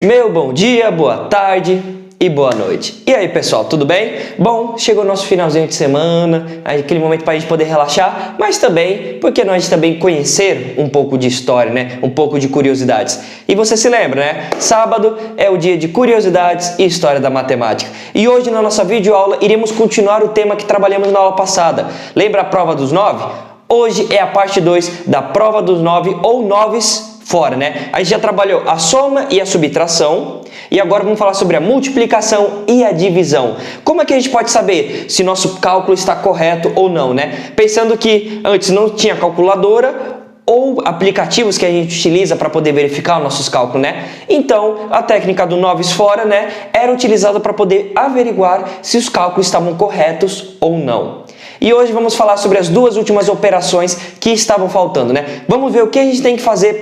Meu bom dia, boa tarde e boa noite. E aí, pessoal, tudo bem? Bom, chegou o nosso finalzinho de semana, aquele momento para a gente poder relaxar, mas também, porque nós também conhecer um pouco de história, né? Um pouco de curiosidades. E você se lembra, né? Sábado é o dia de curiosidades e história da matemática. E hoje na nossa videoaula iremos continuar o tema que trabalhamos na aula passada. Lembra a prova dos 9? Hoje é a parte 2 da prova dos 9 ou noves fora, né? A gente já trabalhou a soma e a subtração e agora vamos falar sobre a multiplicação e a divisão. Como é que a gente pode saber se nosso cálculo está correto ou não, né? Pensando que antes não tinha calculadora ou aplicativos que a gente utiliza para poder verificar os nossos cálculos, né? Então, a técnica do noves fora, né, era utilizada para poder averiguar se os cálculos estavam corretos ou não. E hoje vamos falar sobre as duas últimas operações que estavam faltando, né? Vamos ver o que a gente tem que fazer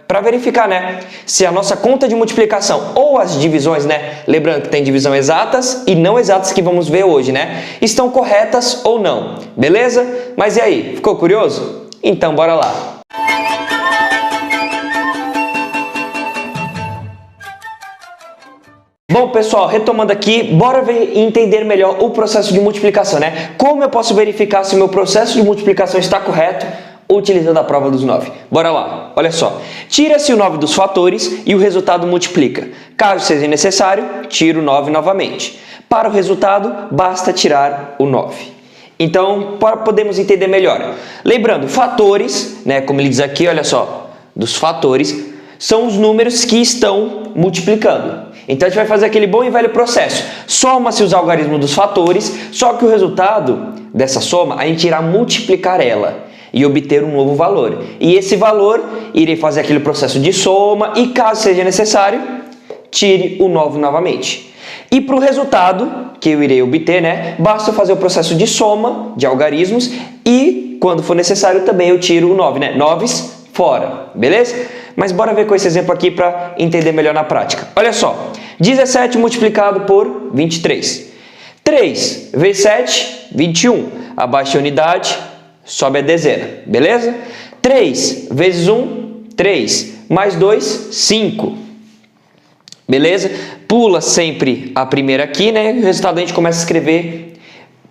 para verificar, né, se a nossa conta de multiplicação ou as divisões, né, lembrando que tem divisão exatas e não exatas que vamos ver hoje, né, estão corretas ou não, beleza? Mas e aí, ficou curioso? Então bora lá! Bom, pessoal, retomando aqui, bora ver e entender melhor o processo de multiplicação, né? Como eu posso verificar se o meu processo de multiplicação está correto utilizando a prova dos 9? Bora lá, olha só. Tira-se o 9 dos fatores e o resultado multiplica. Caso seja necessário, tira o 9 novamente. Para o resultado, basta tirar o 9. Então, podemos entender melhor. Lembrando, fatores, né, como ele diz aqui, olha só, dos fatores, são os números que estão multiplicando. Então a gente vai fazer aquele bom e velho processo. Soma-se os algarismos dos fatores, só que o resultado dessa soma, a gente irá multiplicar ela e obter um novo valor. E esse valor, irei fazer aquele processo de soma e, caso seja necessário, tire o 9 novamente. E para o resultado que eu irei obter, né, basta fazer o processo de soma de algarismos e, quando for necessário, também eu tiro o 9, né? Noves fora, beleza? Mas bora ver com esse exemplo aqui para entender melhor na prática. Olha só, 17 multiplicado por 23. 3 vezes 7, 21. Abaixa a unidade, sobe a dezena, beleza? 3 vezes 1, 3. Mais 2, 5. Beleza? Pula sempre a primeira aqui, né? E o resultado a gente começa a escrever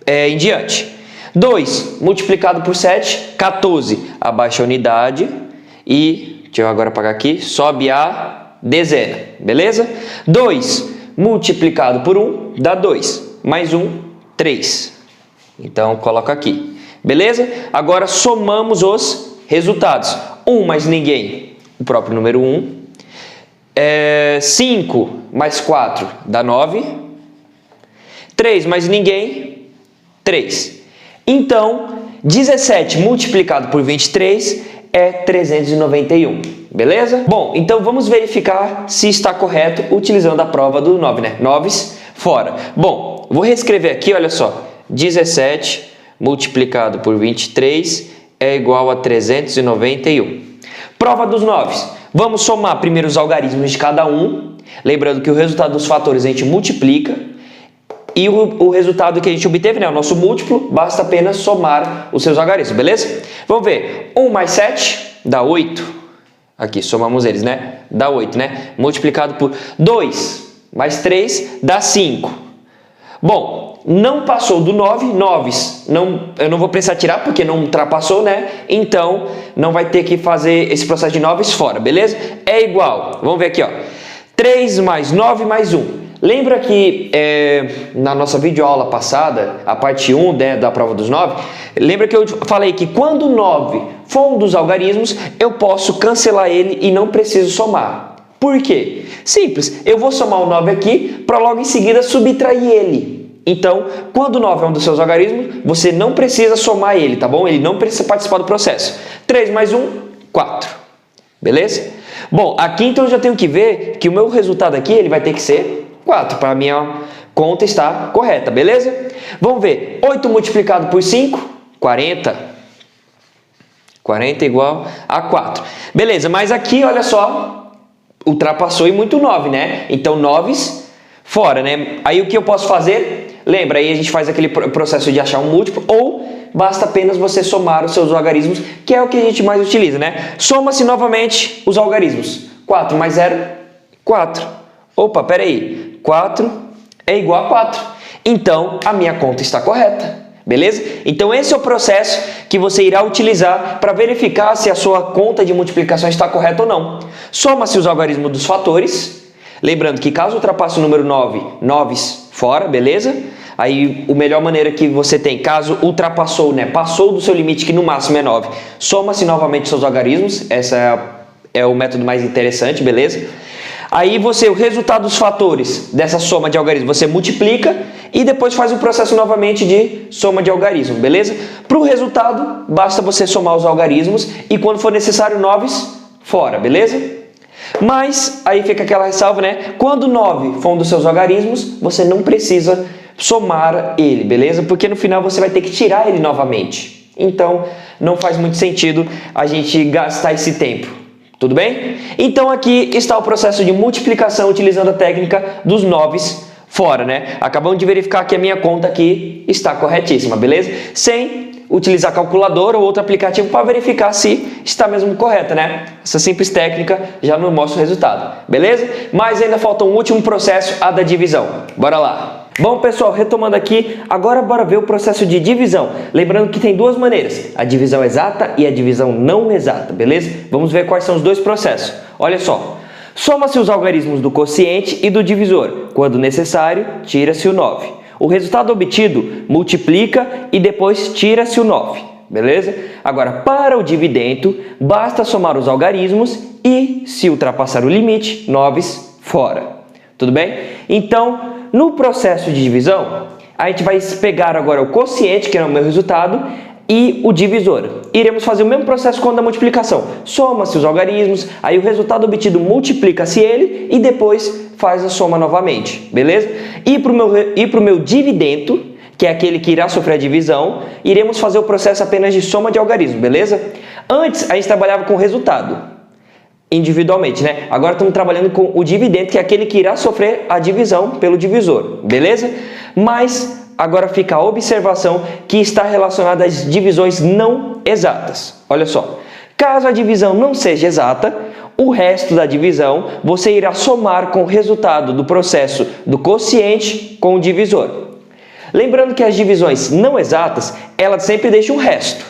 em diante. 2 multiplicado por 7, 14. Abaixa a unidade e... deixa eu agora apagar aqui, sobe a dezena, beleza? 2 multiplicado por 1 dá 2, mais 1, 3. Então, coloca aqui, beleza? Agora, somamos os resultados. 1 mais ninguém, o próprio número 1. 5 mais 4 dá 9. 3 mais ninguém, 3. Então, 17 multiplicado por 23 é 391, beleza? Bom, então vamos verificar se está correto utilizando a prova do 9, né? Noves fora. Bom, vou reescrever aqui, olha só. 17 multiplicado por 23 é igual a 391. Prova dos 9. Vamos somar primeiro os algarismos de cada um. Lembrando que o resultado dos fatores a gente multiplica. E o resultado que a gente obteve, né, o nosso múltiplo, basta apenas somar os seus algarismos, beleza? Vamos ver. 1 mais 7 dá 8. Aqui, somamos eles, né? Dá 8, né? Multiplicado por 2 mais 3 dá 5. Bom, não passou do 9, noves. Eu não vou precisar tirar porque não ultrapassou, né? Então, não vai ter que fazer esse processo de noves fora, beleza? É igual. Vamos ver aqui, ó. 3 mais 9 mais 1. Lembra que na nossa videoaula passada, a parte 1, né, da prova dos 9, lembra que eu falei que quando 9 for um dos algarismos, eu posso cancelar ele e não preciso somar. Por quê? Simples, eu vou somar o 9 aqui para logo em seguida subtrair ele. Então, quando o 9 é um dos seus algarismos, você não precisa somar ele, tá bom? Ele não precisa participar do processo. 3 mais 1, 4. Beleza? Bom, aqui então eu já tenho que ver que o meu resultado aqui ele vai ter que ser 4, para a minha conta está correta, beleza? Vamos ver, 8 multiplicado por 5, 40. 40 igual a 4. Beleza, mas aqui, olha só, ultrapassou e muito 9, né? Então, 9 fora, né? Aí o que eu posso fazer? Lembra, aí a gente faz aquele processo de achar um múltiplo, ou basta apenas você somar os seus algarismos, que é o que a gente mais utiliza, né? Soma-se novamente os algarismos. 4 mais 0, 4. Opa, peraí. 4 é igual a 4. Então, a minha conta está correta. Beleza? Então, esse é o processo que você irá utilizar para verificar se a sua conta de multiplicação está correta ou não. Soma-se os algarismos dos fatores. Lembrando que caso ultrapasse o número 9, 9 fora, beleza? Aí, a melhor maneira que você tem, caso ultrapassou, né, passou do seu limite, que no máximo é 9, soma-se novamente seus algarismos. Essa é o método mais interessante, beleza? Aí o resultado dos fatores dessa soma de algarismos, você multiplica e depois faz o processo novamente de soma de algarismos, beleza? Para o resultado, basta você somar os algarismos e quando for necessário, 9 fora, beleza? Mas, aí fica aquela ressalva, né? Quando 9 for um dos seus algarismos, você não precisa somar ele, beleza? Porque no final você vai ter que tirar ele novamente. Então, não faz muito sentido a gente gastar esse tempo. Tudo bem? Então aqui está o processo de multiplicação utilizando a técnica dos 9 fora, né? Acabamos de verificar que a minha conta aqui está corretíssima, beleza? Sem utilizar calculadora ou outro aplicativo para verificar se está mesmo correta, né? Essa simples técnica já não mostra o resultado, beleza? Mas ainda falta um último processo, a da divisão. Bora lá! Bom, pessoal, retomando aqui, agora bora ver o processo de divisão. Lembrando que tem duas maneiras, a divisão exata e a divisão não exata, beleza? Vamos ver quais são os dois processos. Olha só, soma-se os algarismos do quociente e do divisor. Quando necessário, tira-se o 9. O resultado obtido, multiplica e depois tira-se o 9, beleza? Agora, para o dividendo, basta somar os algarismos e, se ultrapassar o limite, 9 fora. Tudo bem? Então, no processo de divisão, a gente vai pegar agora o quociente, que é o meu resultado, e o divisor. Iremos fazer o mesmo processo quando a multiplicação. Soma-se os algarismos, aí o resultado obtido multiplica-se ele e depois faz a soma novamente, beleza? E para o meu dividendo, que é aquele que irá sofrer a divisão, iremos fazer o processo apenas de soma de algarismos, beleza? Antes, a gente trabalhava com o resultado individualmente, né? Agora estamos trabalhando com o dividendo, que é aquele que irá sofrer a divisão pelo divisor, beleza? Mas agora fica a observação que está relacionada às divisões não exatas. Olha só, caso a divisão não seja exata, o resto da divisão você irá somar com o resultado do processo do quociente com o divisor. Lembrando que as divisões não exatas, elas sempre deixam um resto,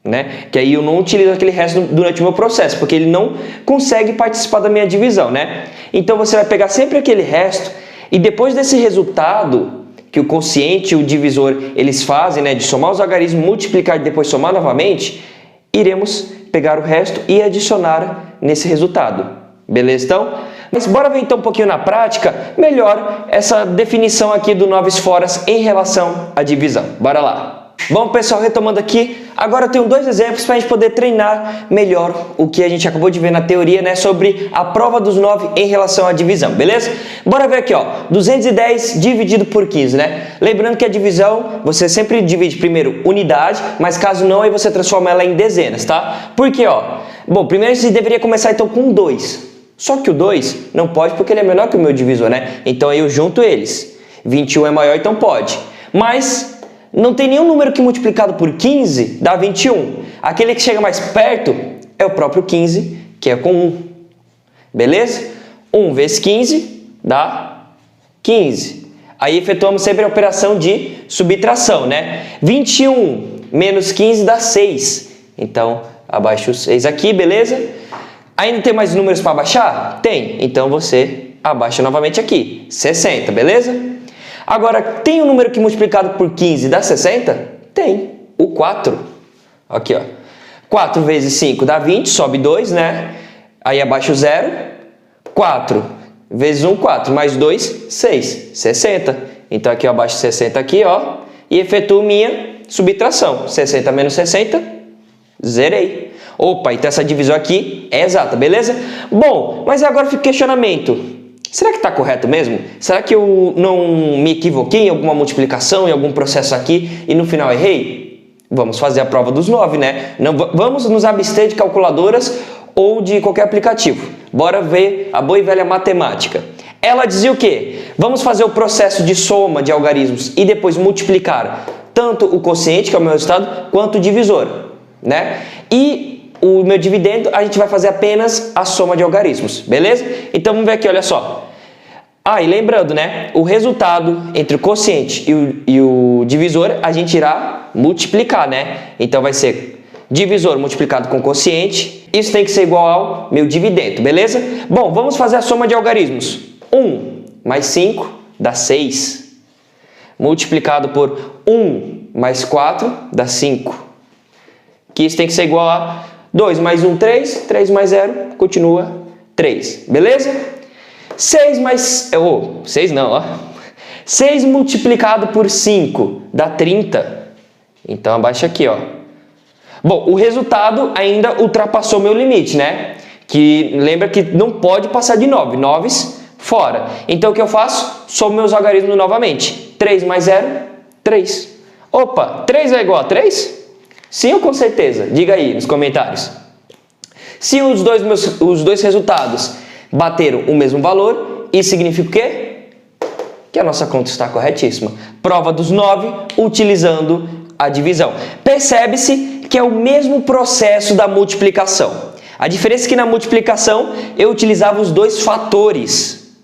né? Que aí eu não utilizo aquele resto durante o meu processo, porque ele não consegue participar da minha divisão, né? Então você vai pegar sempre aquele resto e depois desse resultado que o quociente e o divisor eles fazem, né, de somar os algarismos, multiplicar e depois somar novamente, iremos pegar o resto e adicionar nesse resultado. Beleza, então? Mas bora ver então um pouquinho na prática, melhor essa definição aqui do 9 foras em relação à divisão. Bora lá! Bom, pessoal, retomando aqui, agora eu tenho dois exemplos para a gente poder treinar melhor o que a gente acabou de ver na teoria, né, sobre a prova dos 9 em relação à divisão, beleza? Bora ver aqui, ó, 210 dividido por 15, né? Lembrando que a divisão, você sempre divide primeiro unidade, mas caso não, aí você transforma ela em dezenas, tá? Por quê, ó? Bom, primeiro você deveria começar então com 2, só que o 2 não pode porque ele é menor que o meu divisor, né? Então aí eu junto eles, 21 é maior, então pode, mas não tem nenhum número que multiplicado por 15 dá 21. Aquele que chega mais perto é o próprio 15, que é com 1. Beleza? 1 vezes 15 dá 15. Aí efetuamos sempre a operação de subtração, né? 21 menos 15 dá 6. Então, abaixo o 6 aqui, beleza? Ainda tem mais números para abaixar? Tem. Então, você abaixa novamente aqui. 60, beleza? Agora, tem um número que multiplicado por 15 dá 60? Tem, o 4. Aqui, ó. 4 vezes 5 dá 20, sobe 2, né? Aí abaixo o 0. 4 vezes 1, 4, mais 2, 6, 60. Então aqui eu abaixo 60 aqui, ó. E efetuo minha subtração. 60 menos 60, zerei. Opa, então essa divisão aqui é exata, beleza? Bom, mas agora fica o questionamento. Será que está correto mesmo? Será que eu não me equivoquei em alguma multiplicação, em algum processo aqui e no final errei? Vamos fazer a prova dos 9, né? Não, vamos nos abster de calculadoras ou de qualquer aplicativo. Bora ver a boa e velha matemática. Ela dizia o quê? Vamos fazer o processo de soma de algarismos e depois multiplicar tanto o quociente, que é o meu resultado, quanto o divisor, né? E o meu dividendo, a gente vai fazer apenas a soma de algarismos, beleza? Então vamos ver aqui, olha só. Ah, e lembrando, né? O resultado entre o quociente e o divisor, a gente irá multiplicar, né? Então vai ser divisor multiplicado com quociente. Isso tem que ser igual ao meu dividendo, beleza? Bom, vamos fazer a soma de algarismos. 1 mais 5 dá 6. Multiplicado por 1 mais 4 dá 5. Que isso tem que ser igual a 2 mais 1, 3. 3 mais 0 continua 3. Beleza? 6 mais... 6 não, ó. 6 multiplicado por 5 dá 30. Então abaixa aqui, ó. Bom, o resultado ainda ultrapassou meu limite, né? Que lembra que não pode passar de 9. 9 fora. Então o que eu faço? Somo meus algarismos novamente. 3 mais 0, 3. Opa, 3 é igual a 3? Sim ou com certeza? Diga aí nos comentários. Se os dois resultados bateram o mesmo valor, isso significa o quê? Que a nossa conta está corretíssima. Prova dos 9 utilizando a divisão. Percebe-se que é o mesmo processo da multiplicação. A diferença é que na multiplicação eu utilizava os dois fatores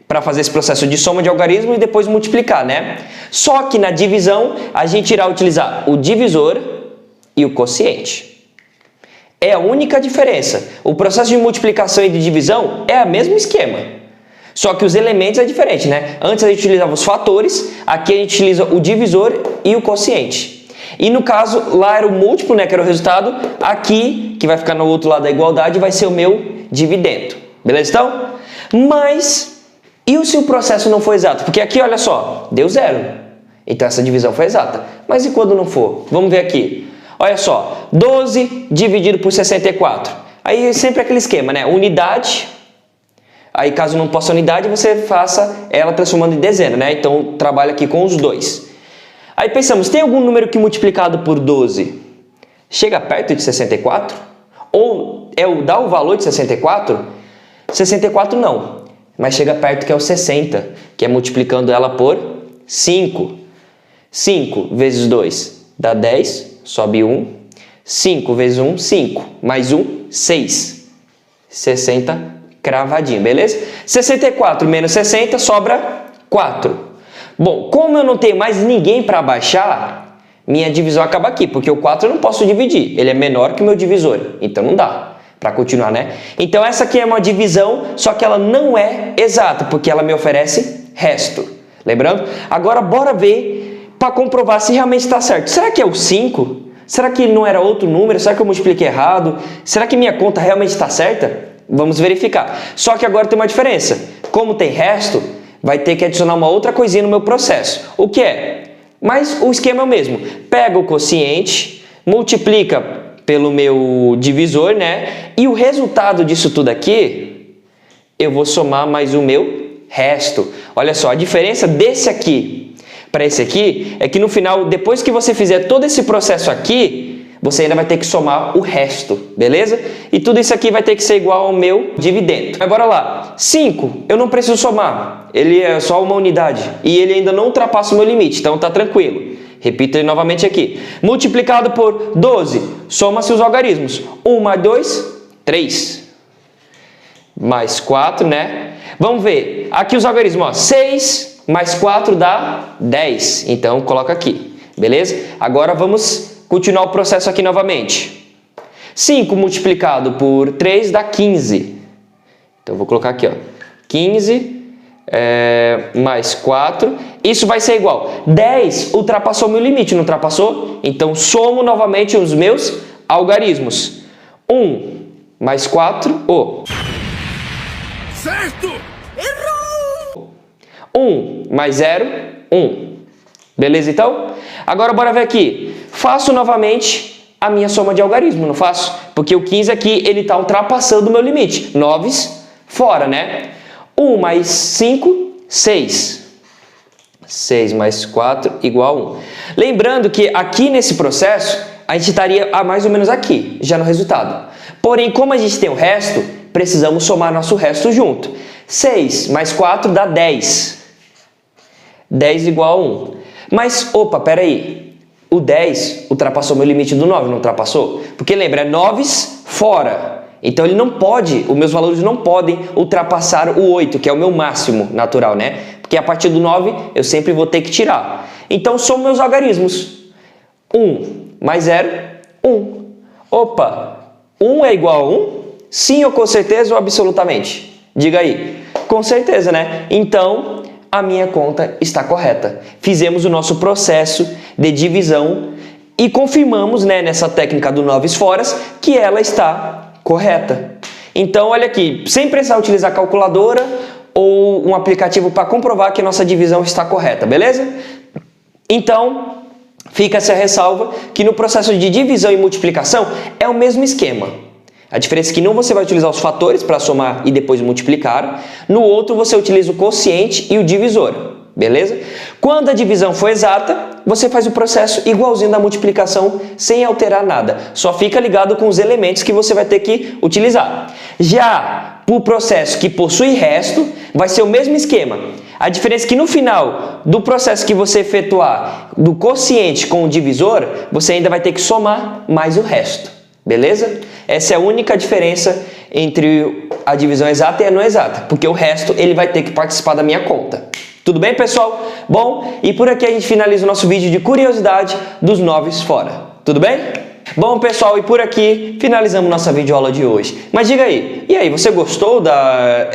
para fazer esse processo de soma de algarismo e depois multiplicar, né? Só que na divisão a gente irá utilizar o divisor e o quociente. É a única diferença. O processo de multiplicação e de divisão é o mesmo esquema. Só que os elementos é diferente, né? Antes a gente utilizava os fatores, aqui a gente utiliza o divisor e o quociente. E no caso, lá era o múltiplo, né, que era o resultado. Aqui, que vai ficar no outro lado da igualdade, vai ser o meu dividendo. Beleza, então? Mas, e se o processo não for exato? Porque aqui, olha só, deu 0. Então essa divisão foi exata. Mas e quando não for? Vamos ver aqui. Olha só, 12 dividido por 64. Aí sempre aquele esquema, né? Unidade. Aí caso não possa unidade, você faça ela transformando em dezena, né? Então trabalha aqui com os dois. Aí pensamos, tem algum número que multiplicado por 12 chega perto de 64? Ou dá o valor de 64? 64 não, mas chega perto que é o 60, que é multiplicando ela por 5. 5 vezes 2 dá 10, sobe 1. 5 vezes 1, 5. Mais 1, 6. 60 cravadinho, beleza? 64 menos 60 sobra 4. Bom, como eu não tenho mais ninguém para baixar, minha divisão acaba aqui, porque o 4 eu não posso dividir, ele é menor que o meu divisor, então não dá para continuar, né? Então essa aqui é uma divisão, só que ela não é exata, porque ela me oferece resto. Lembrando? Agora bora ver para comprovar se realmente está certo. Será que é o 5? Será que não era outro número? Será que eu multipliquei errado? Será que minha conta realmente está certa? Vamos verificar. Só que agora tem uma diferença. Como tem resto, vai ter que adicionar uma outra coisinha no meu processo. O que é? Mas o esquema é o mesmo. Pega o quociente, multiplica pelo meu divisor, né? E o resultado disso tudo aqui, eu vou somar mais o meu resto. Olha só, a diferença desse aqui para esse aqui é que no final, depois que você fizer todo esse processo aqui, você ainda vai ter que somar o resto, beleza? E tudo isso aqui vai ter que ser igual ao meu dividendo. Mas bora lá. 5, eu não preciso somar. Ele é só uma unidade. E ele ainda não ultrapassa o meu limite, então tá tranquilo. Repito ele novamente aqui. Multiplicado por 12, soma-se os algarismos. 1 mais 2, 3. Mais 4, né? Vamos ver. Aqui os algarismos, ó. 6 mais 4 dá 10. Então coloca aqui, beleza? Agora vamos continuar o processo aqui novamente. 5 multiplicado por 3 dá 15. Então, eu vou colocar aqui, ó. 15 mais 4. Isso vai ser igual. 10 ultrapassou o meu limite, não ultrapassou? Então, somo novamente os meus algarismos. 1 mais 4. Certo! Errou! 1 mais 0, 1. Beleza, então? Agora, bora ver aqui. Faço novamente a minha soma de algarismo, não faço? Porque o 15 aqui, ele está ultrapassando o meu limite. 9 fora, né? 1 mais 5, 6. 6 mais 4 igual a 1. Lembrando que aqui nesse processo, a gente estaria mais ou menos aqui, já no resultado. Porém, como a gente tem o resto, precisamos somar nosso resto junto. 6 mais 4 dá 10. 10 igual a 1. Mas, opa, peraí. o 10 ultrapassou meu limite do 9, não ultrapassou? Porque lembra, é 9 fora. Então ele não pode, os meus valores não podem ultrapassar o 8, que é o meu máximo natural, né? Porque a partir do 9 eu sempre vou ter que tirar. Então são meus algarismos. 1 mais 0, 1. Opa, 1 é igual a 1? Sim ou com certeza ou absolutamente? Diga aí. Com certeza, né? Então, a minha conta está correta. Fizemos o nosso processo de divisão e confirmamos, né, nessa técnica do 9 fora que ela está correta. Então, olha aqui, sem precisar utilizar calculadora ou um aplicativo para comprovar que a nossa divisão está correta, beleza? Então, fica essa ressalva que no processo de divisão e multiplicação é o mesmo esquema. A diferença é que num você vai utilizar os fatores para somar e depois multiplicar, no outro você utiliza o quociente e o divisor, beleza? Quando a divisão for exata, você faz o processo igualzinho da multiplicação sem alterar nada, só fica ligado com os elementos que você vai ter que utilizar. Já para o processo que possui resto, vai ser o mesmo esquema. A diferença é que no final do processo que você efetuar do quociente com o divisor, você ainda vai ter que somar mais o resto, beleza? Essa é a única diferença entre a divisão exata e a não exata, porque o resto ele vai ter que participar da minha conta. Tudo bem, pessoal? Bom, e por aqui a gente finaliza o nosso vídeo de curiosidade dos 9 fora. Tudo bem? Bom, pessoal, e por aqui finalizamos nossa videoaula de hoje. Mas diga aí, e aí, você gostou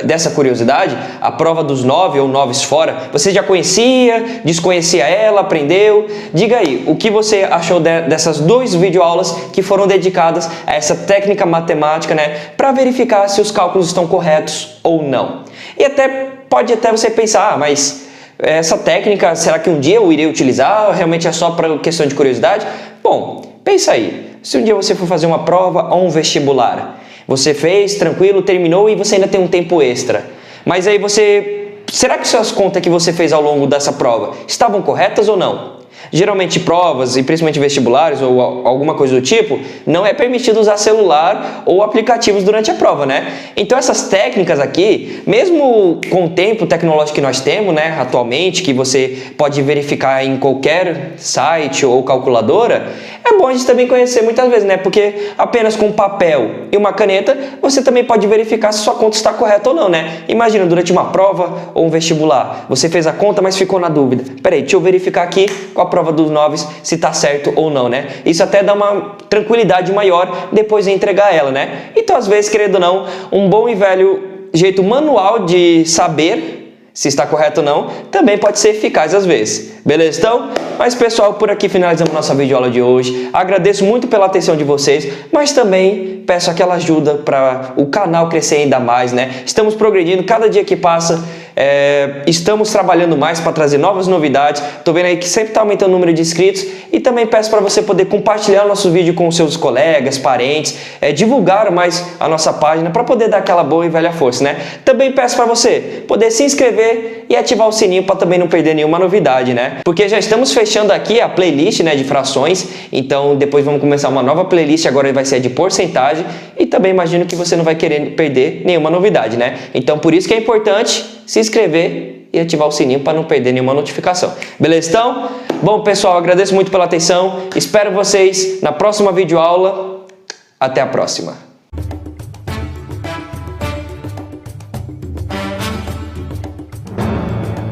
dessa curiosidade? A prova dos 9 ou 9 fora? Você já conhecia, desconhecia ela, aprendeu? Diga aí, o que você achou dessas 2 videoaulas que foram dedicadas a essa técnica matemática, né? Para verificar se os cálculos estão corretos ou não. E pode até você pensar, mas essa técnica, será que um dia eu irei utilizar? Realmente é só para questão de curiosidade? Bom, pensa aí. Se um dia você for fazer uma prova ou um vestibular, você fez, tranquilo, terminou e você ainda tem um tempo extra. Mas aí será que suas contas que você fez ao longo dessa prova estavam corretas ou não? Geralmente provas, e principalmente vestibulares ou alguma coisa do tipo, não é permitido usar celular ou aplicativos durante a prova, né? Então essas técnicas aqui, mesmo com o tempo tecnológico que nós temos, né, atualmente, que você pode verificar em qualquer site ou calculadora, é bom a gente também conhecer muitas vezes, né? Porque apenas com papel e uma caneta, você também pode verificar se sua conta está correta ou não, né? Imagina, durante uma prova ou um vestibular, você fez a conta, mas ficou na dúvida. Peraí, deixa eu verificar aqui com a prova dos 9 se está certo ou não, né? Isso até dá uma tranquilidade maior depois de entregar ela, né? Então, às vezes, querendo ou não, um bom e velho jeito manual de saber se está correto ou não, também pode ser eficaz às vezes. Beleza, então? Mas, pessoal, por aqui finalizamos nossa videoaula de hoje. Agradeço muito pela atenção de vocês, mas também peço aquela ajuda para o canal crescer ainda mais, né? Estamos progredindo, cada dia que passa, estamos trabalhando mais para trazer novas novidades. Estou vendo aí que sempre está aumentando o número de inscritos e também peço para você poder compartilhar o nosso vídeo com seus colegas, parentes, divulgar mais a nossa página para poder dar aquela boa e velha força, né? Também peço para você poder se inscrever e ativar o sininho para também não perder nenhuma novidade, né? Porque já estamos fechando aqui a playlist, né, de frações, então depois vamos começar uma nova playlist, agora vai ser de porcentagem e também imagino que você não vai querer perder nenhuma novidade, né? Então por isso que é importante se inscrever e ativar o sininho para não perder nenhuma notificação. Beleza, então? Bom, pessoal, agradeço muito pela atenção, espero vocês na próxima videoaula. Até a próxima.